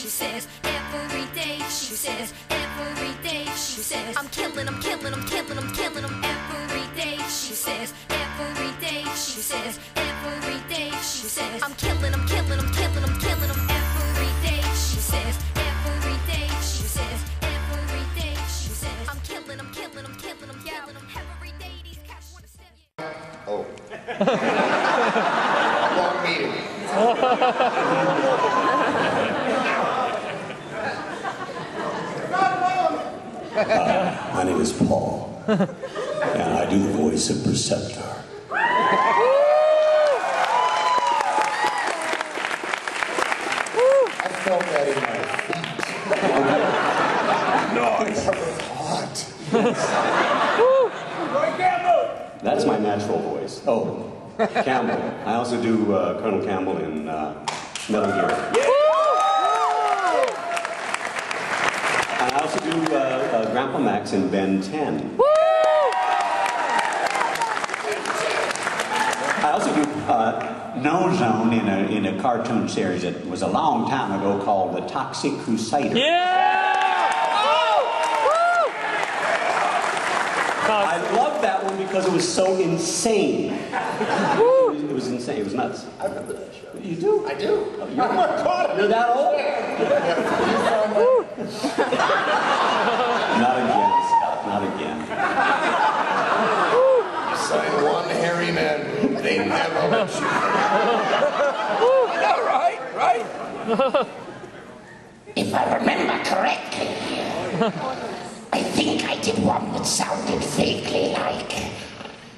she says, every day, she says, every day, she says, I'm killing, I'm killing, I'm killing, I'm killing them every day, she says, every day, she says, every day, she says, I'm killing, I'm killing, I'm killing, I'm killing them every day, she says, every day, she says, every day, she says, I'm killing, I'm killing, I'm killing, I'm killing them every day, these cats wanna step. Oh. Long meeting. My name is Paul, and I do the voice of Preceptor. I felt that in my feet. That was hot. That's my natural voice. Oh, Campbell. I also do Colonel Campbell in Metal Gear. And I also do Grandpa Max in Ben 10. I also do No Zone in a cartoon series that was a long time ago called The Toxic Crusader. I love that one because it was so insane. It was insane. It was nuts. I remember that show. You do? I do. Oh, oh my God! You're that old? Not again, Scott. Not again. Sign one hairy man. They never let you. Yeah, right? If I remember correctly, I think I did one that sounded vaguely like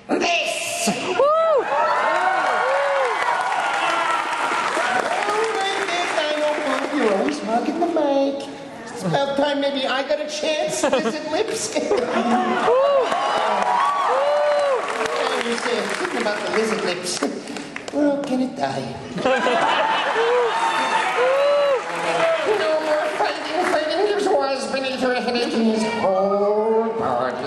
this. You're always hugging the mic. It's about time maybe I got a chance to visit lips. You say something about the lizard lips. Well, can it die? No more fighting gives was beneath her head his whole body.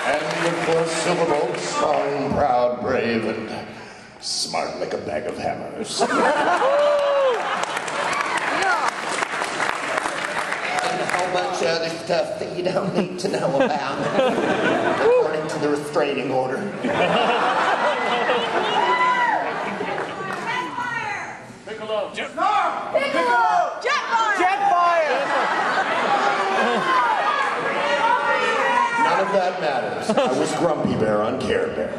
And of course, Silverbolt, strong, proud, brave, and smart like a bag of hammers. And a whole bunch of other stuff that you don't need to know about, according to the restraining order. None of that matters. I was Grumpy Bear on Care Bear.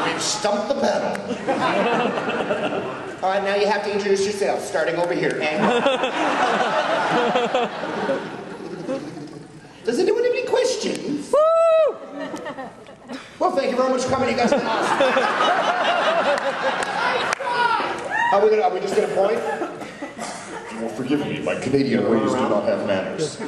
We've stumped the pedal. All right, now you have to introduce yourself, starting over here. Does anyone have any questions? Well, thank you very much for coming. You guys have been awesome. Are we just going to point? Well, forgive me, my Canadian ways do not have manners. I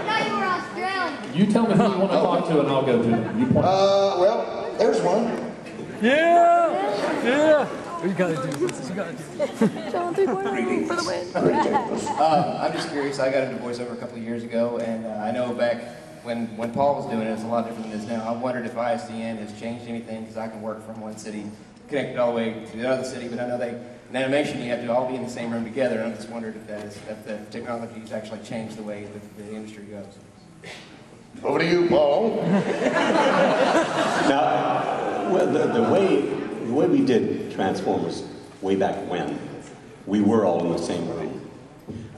thought you were Australian. You tell me who you want to talk to and I'll go to them. You point. Well, there's one. Yeah! You gotta do this. You gotta do this. John 3.0 for the win. I'm just curious. I got into voiceover a couple of years ago, and I know back when Paul was doing it, it was a lot different than it is now. I've wondered if ISDN has changed anything, because I can work from one city, connected all the way to the other city, but I know in animation you have to all be in the same room together, and I'm just wondering if the technology has actually changed the way the industry goes. Over to you, Paul. Now, well, the way we did Transformers way back when, we were all in the same room.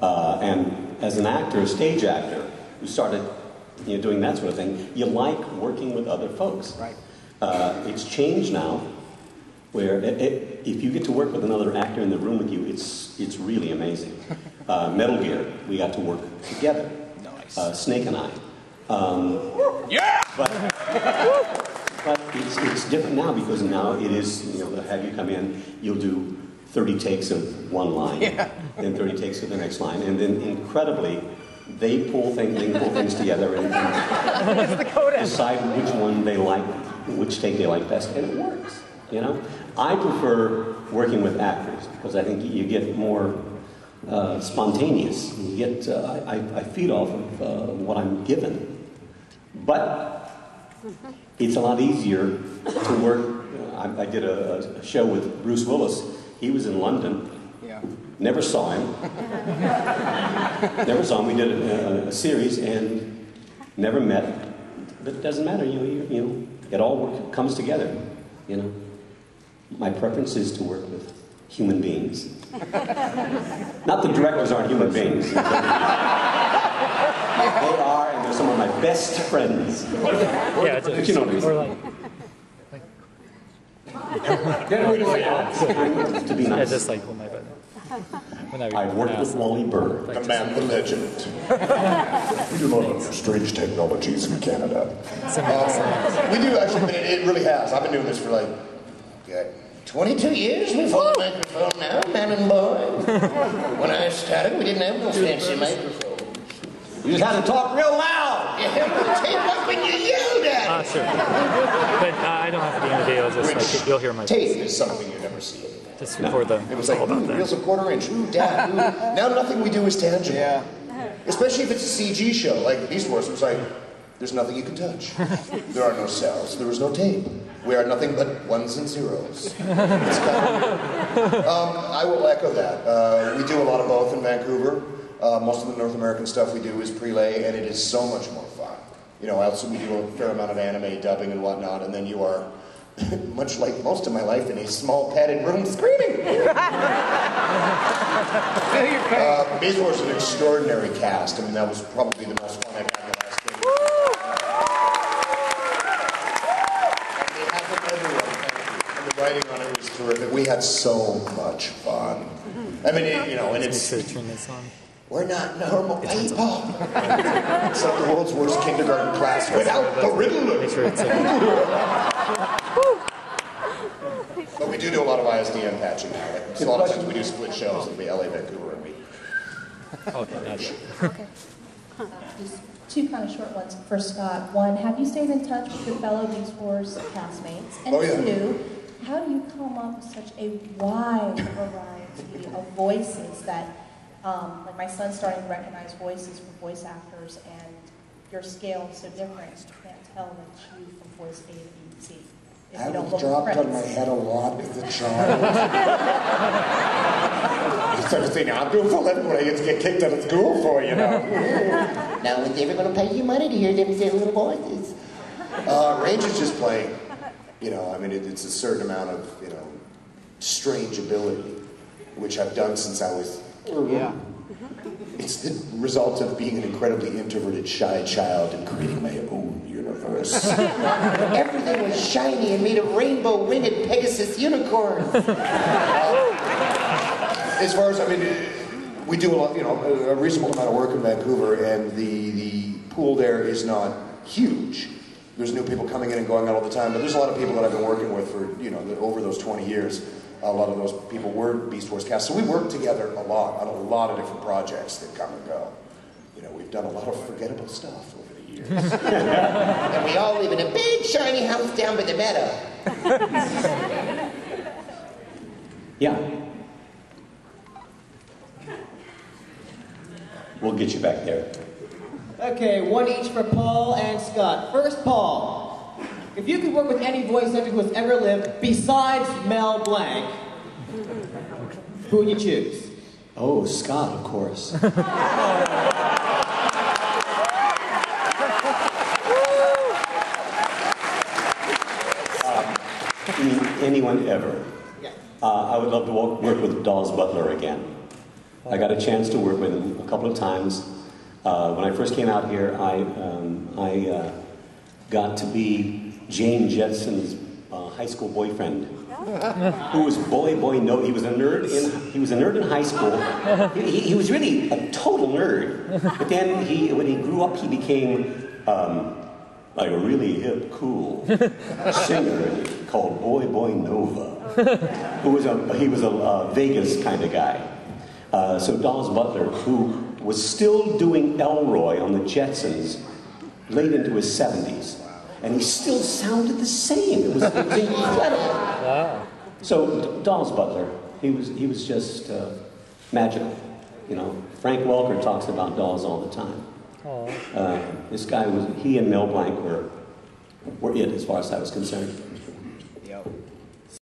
And as an actor, a stage actor, who started doing that sort of thing, you like working with other folks. Right. It's changed now, where if you get to work with another actor in the room with you, it's really amazing. Metal Gear, we got to work together. Nice. Snake and I. Yeah! But it's different now, because now it is, they'll have you come in, you'll do 30 takes of one line, then 30 takes of the next line, and then incredibly, they pull things together and decide which one they like, which take they like best, and it works, I prefer working with actors, because I think you get more spontaneous. Yet I feed off of what I'm given. But it's a lot easier to work. I did a show with Bruce Willis. He was in London. Yeah. Never saw him. Never saw him. We did a series and never met. But it doesn't matter. You know, it all comes together. You know, my preference is to work with human beings. Not the directors aren't human beings. They are, and they're some of my best friends. Yeah, it's But you know what I mean. or like To be yeah, nice. just like when I worked with Wally Burr. The man, the legend. We do a lot of strange technologies in Canada. We do actually, but it really has. I've been doing this for like 22 years. We've hold a microphone now, man and boy. When I started, we didn't have no fancy microphones. You just had to talk real loud. You have to tape up when you yelled at it. sure. But I don't have to be in the video. Just like you'll hear my Tape is something you never see. just record the. It was like, ooh, reels a quarter inch, ooh, dad, ooh. Now nothing we do is tangible. Yeah. Especially if it's a CG show, like Beast Wars. It's like, there's nothing you can touch. There are no cells. There is no tape. We are nothing but ones and zeros. It's kind of weird. I will echo that. We do a lot of both in Vancouver. Most of the North American stuff we do is prelay, and it is so much more fun. You know, also we do a fair amount of anime dubbing and whatnot, and then you are, much like most of my life, in a small padded room screaming. Beast Wars is an extraordinary cast. I mean, that was probably the most fun I've had in the last 10 years. And they have them everywhere, thank you. And the writing on it was terrific. We had so much fun. I mean, you know, and it's... Turn this on. We're not normal people. It's like the world's worst kindergarten class without the riddle. Make sure it's But we do a lot of ISDN patching now. Like, a lot of times we do split shows. It'll be LA, Vancouver, and we. okay. That's it. Okay. Just two kind of short ones for Scott. One, have you stayed in touch with your fellow Beast Wars castmates? And Oh, yeah. two, how do you come up with such a wide variety of voices that, like my son's starting to recognize voices from voice actors, and your scale is so different, you can't tell that you from voice A to B to C. If you That don't was look at dropped on my credits. head a lot as a child. I started saying, I'm doing for a living what I used to get kicked out of school for, you know. Now one's ever going to pay you money to hear them say little voices. Range is just playing. You know, I mean, it's a certain amount of, you know, strange ability, which I've done since I was... Yeah. It's the result of being an incredibly introverted, shy child and creating my own universe. Everything was shiny and made of rainbow-winged Pegasus unicorns. As far as, I mean, we do a lot, you know, a reasonable amount of work in Vancouver, and the pool there is not huge. There's new people coming in and going out all the time, but there's a lot of people that I've been working with for, you know, over those 20 years. A lot of those people were Beast Wars cast. So we work together a lot on a lot of different projects that come and go. You know, we've done a lot of forgettable stuff over the years. And we all live in a big shiny house down by the meadow. Yeah. We'll get you back there. Okay, one each for Paul and Scott. First, Paul. If you could work with any voice actor who has ever lived besides Mel Blanc, who would you choose? Oh, Scott, of course. Anyone ever. I would love to work with Dawes Butler again. I got a chance to work with him a couple of times. When I first came out here, I got to be Jane Jetson's high school boyfriend, who was no. He was a nerd in high school. He was really a total nerd. But then when he grew up, he became like a really hip, cool singer called Boy Nova, he was a Vegas kind of guy. So Dawes Butler, who was still doing Elroy on the Jetsons late into his 70s. And he still sounded the same. It was incredible. Wow. So Dawes Butler, he was just magical. You know, Frank Welker talks about dolls all the time. This guy he and Mel Blanc were it as far as I was concerned.